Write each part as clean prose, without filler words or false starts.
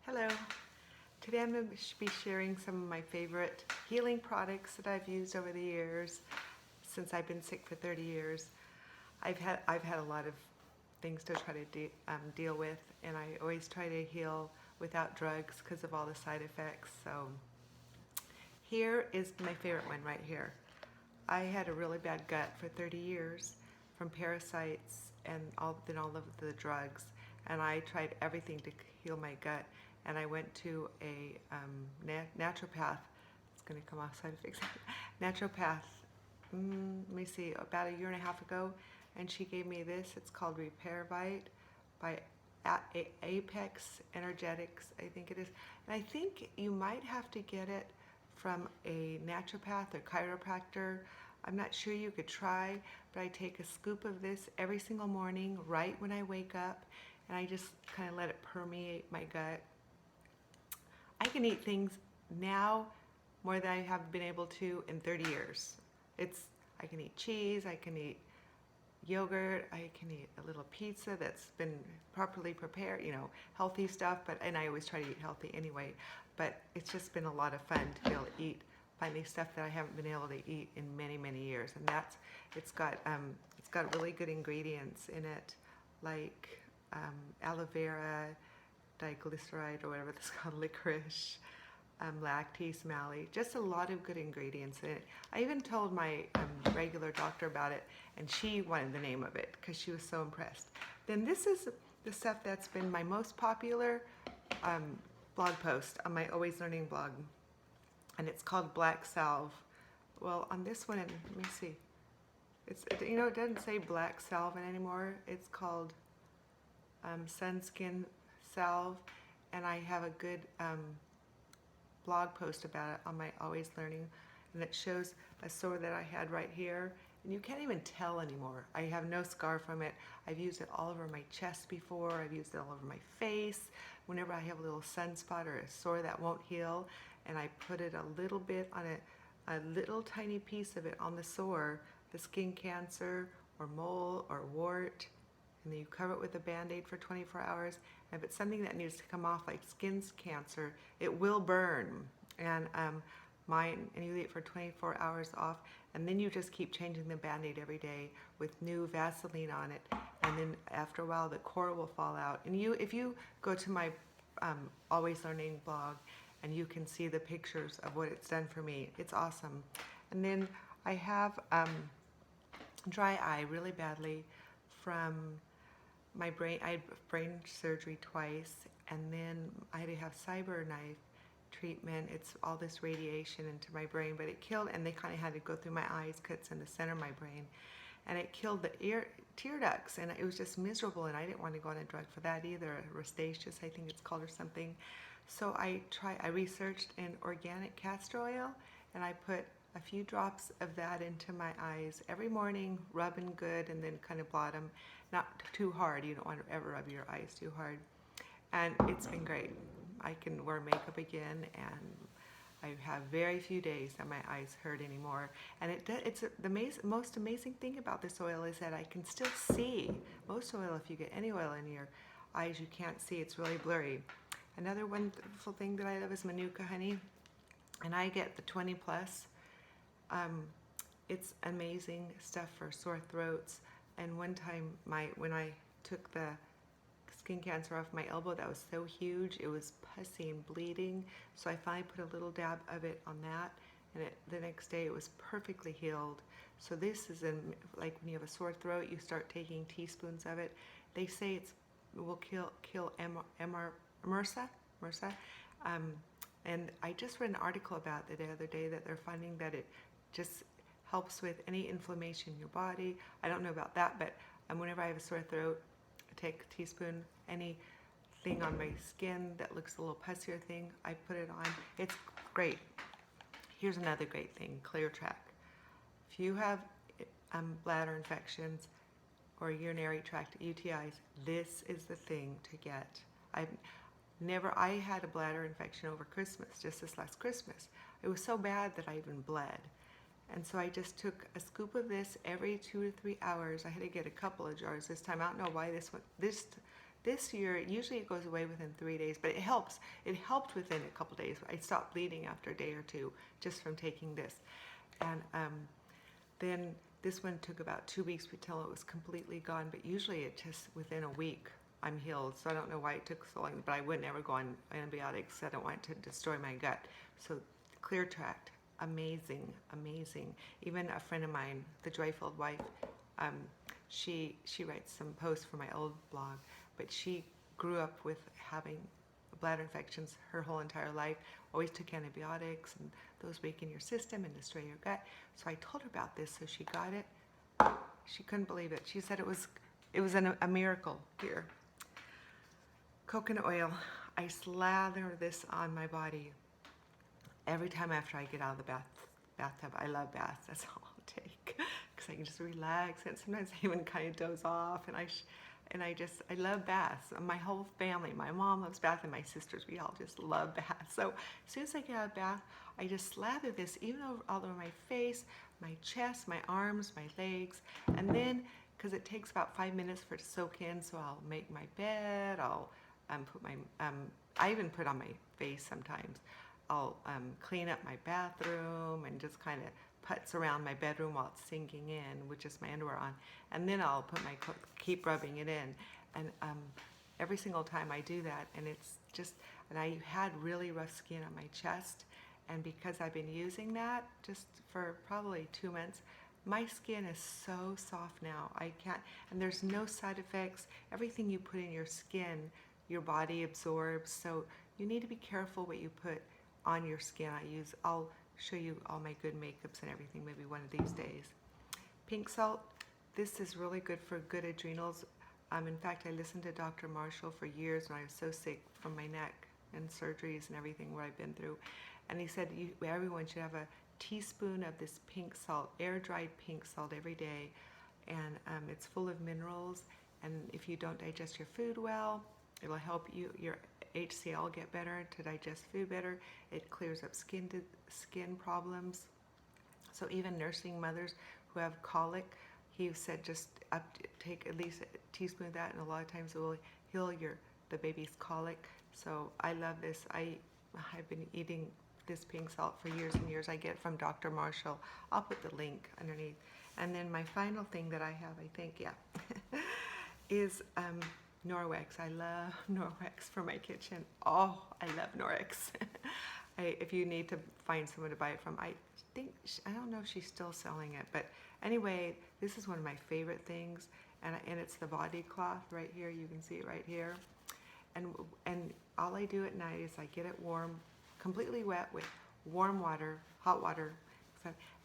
Hello. Today I'm going to be sharing some of my favorite healing products that I've used over the years since I've been sick for 30 years. I've had a lot of things to try to deal with, and I always try to heal without drugs because of all the side effects. So here is my favorite one right here. I had a really bad gut for 30 years from parasites and all of the drugs, and I tried everything to heal my gut. And I went to a naturopath. It's going to come off so I have to fix it. Naturopath, let me see, about a year and a half ago, and she gave me this. It's called RepairVite by Apex Energetics, I think it is. And I think you might have to get it from a naturopath or chiropractor. I'm not sure. You could try, but I take a scoop of this every single morning right when I wake up, and I just kind of let it permeate my gut. I can eat things now more than I have been able to in 30 years. I can eat cheese, I can eat yogurt, I can eat a little pizza that's been properly prepared, healthy stuff, and I always try to eat healthy anyway, but it's just been a lot of fun to be able to eat finally stuff that I haven't been able to eat in many, many years. And it's got really good ingredients in it, like aloe vera, diglyceride, or whatever it's called, licorice, lactase, malate, just a lot of good ingredients in it. I even told my regular doctor about it, and she wanted the name of it because she was so impressed. Then this is the stuff that's been my most popular blog post on my Always Learning blog, and it's called Black Salve. Well, on this one, let me see. It doesn't say Black Salve anymore. It's called Sunskin Salve, and I have a good blog post about it on my Always Learning, and it shows a sore that I had right here, and you can't even tell anymore. I have no scar from it. I've used it all over my chest before. I've used it all over my face. Whenever I have a little sunspot or a sore that won't heal, and I put it a little bit on a little tiny piece of it on the sore, the skin cancer or mole or wart, and then you cover it with a Band-Aid for 24 hours. And if it's something that needs to come off, like skin cancer, it will burn. And and you leave it for 24 hours off, and then you just keep changing the Band-Aid every day with new Vaseline on it. And then after a while, the core will fall out. And if you go to my Always Learning blog, and you can see the pictures of what it's done for me. It's awesome. And then I have dry eye really badly from my brain. I had brain surgery twice, and then I had to have CyberKnife treatment. It's all this radiation into my brain, but it killed, and they kind of had to go through my eyes because it's in the center of my brain, and it killed the tear ducts, and it was just miserable, and I didn't want to go on a drug for that either, Restasis, I think it's called, or something. So I researched in organic castor oil, and I put a few drops of that into my eyes every morning, rubbing good, and then kind of blot them. Not too hard. You don't want to ever rub your eyes too hard. And it's been great. I can wear makeup again, and I have very few days that my eyes hurt anymore. And the most amazing thing about this oil is that I can still see. Most oil, if you get any oil in your eyes, you can't see. It's really blurry. Another wonderful thing that I love is Manuka honey, and I get the 20 plus. It's amazing stuff for sore throats. And one time, when I took the skin cancer off my elbow, that was so huge, it was pussy and bleeding. So I finally put a little dab of it on that, and the next day it was perfectly healed. So this is like when you have a sore throat, you start taking teaspoons of it. They say it will kill MRSA. And I just read an article about it the other day that they're finding that it just helps with any inflammation in your body. I don't know about that, but whenever I have a sore throat, I take a teaspoon, anything on my skin that looks a little pussier thing, I put it on. It's great. Here's another great thing, Clear Track. If you have bladder infections or urinary tract UTIs, this is the thing to get. I had a bladder infection over Christmas, just this last Christmas. It was so bad that I even bled. And so I just took a scoop of this every 2 to 3 hours. I had to get a couple of jars this time. I don't know why this This year, usually it goes away within 3 days, but it helps. It helped within a couple days. I stopped bleeding after a day or two just from taking this. And then this one took about 2 weeks until it was completely gone, but usually it just within a week I'm healed. So I don't know why it took so long, but I would never go on antibiotics. I don't want it to destroy my gut. So Clear Tract, amazing, amazing. Even a friend of mine, the Joyful wife, she writes some posts for my old blog, but she grew up with having bladder infections her whole entire life, always took antibiotics, and those weaken your system and destroy your gut. So I told her about this, so she got it. She couldn't believe it. She said it was a miracle. Here, coconut oil. I slather this on my body every time after I get out of the bathtub. I love baths. That's all I'll take because I can just relax, and sometimes I even kind of doze off, and I love baths. My whole family, my mom loves baths, and my sisters, we all just love baths. So as soon as I get out of bath, I just slather this even all over my face, my chest, my arms, my legs, and then, because it takes about 5 minutes for it to soak in, so I'll make my bed, I'll put my, I even put on my face sometimes. I'll clean up my bathroom and just kind of putz around my bedroom while it's sinking in, with just my underwear on, and then I'll put keep rubbing it in, and every single time I do that, and it's just, and I had really rough skin on my chest, and because I've been using that just for probably 2 months, my skin is so soft now. I can't, and there's no side effects. Everything you put in your skin, your body absorbs, so you need to be careful what you put on your skin. I'll show you all my good makeups and everything maybe one of these days. Pink salt, this is really good for good adrenals. In fact, I listened to Dr. Marshall for years when I was so sick from my neck and surgeries and everything what I've been through. And he said everyone should have a teaspoon of this pink salt, air-dried pink salt every day. And it's full of minerals. And if you don't digest your food well, it'll help your HCl get better, to digest food better. It clears up skin problems. So even nursing mothers who have colic, he said just take at least a teaspoon of that, and a lot of times it will heal the baby's colic. So I love this. I've been eating this pink salt for years and years. I get it from Dr. Marshall. I'll put the link underneath. And then my final thing that I have, I think, is Norwex. I love Norwex for my kitchen. Oh, I love Norwex. If you need to find someone to buy it from, I don't know if she's still selling it, but anyway, this is one of my favorite things, and it's the body cloth right here. You can see it right here, and all I do at night is I get it warm, completely wet with warm water, hot water,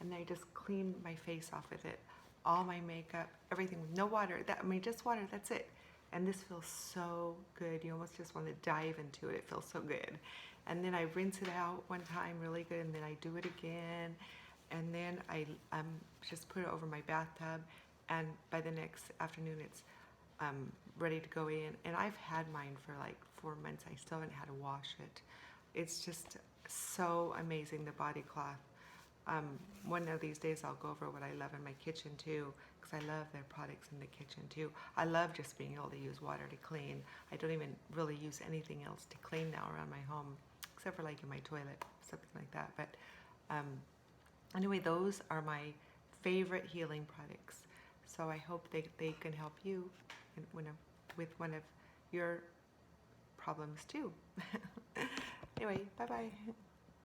and I just clean my face off with it, all my makeup, everything, with no water. Just water. That's it. And this feels so good. You almost just want to dive into it. It feels so good. And then I rinse it out one time really good, and then I do it again, and then I just put it over my bathtub, and by the next afternoon it's ready to go in. And I've had mine for like 4 months. I still haven't had to wash it. It's just so amazing, the body cloth. One of these days I'll go over what I love in my kitchen too, because I love their products in the kitchen too. I love just being able to use water to clean. I don't even really use anything else to clean now around my home, except for like in my toilet, something like that. But anyway, those are my favorite healing products. So I hope they can help you with one of your problems too. Anyway, bye-bye.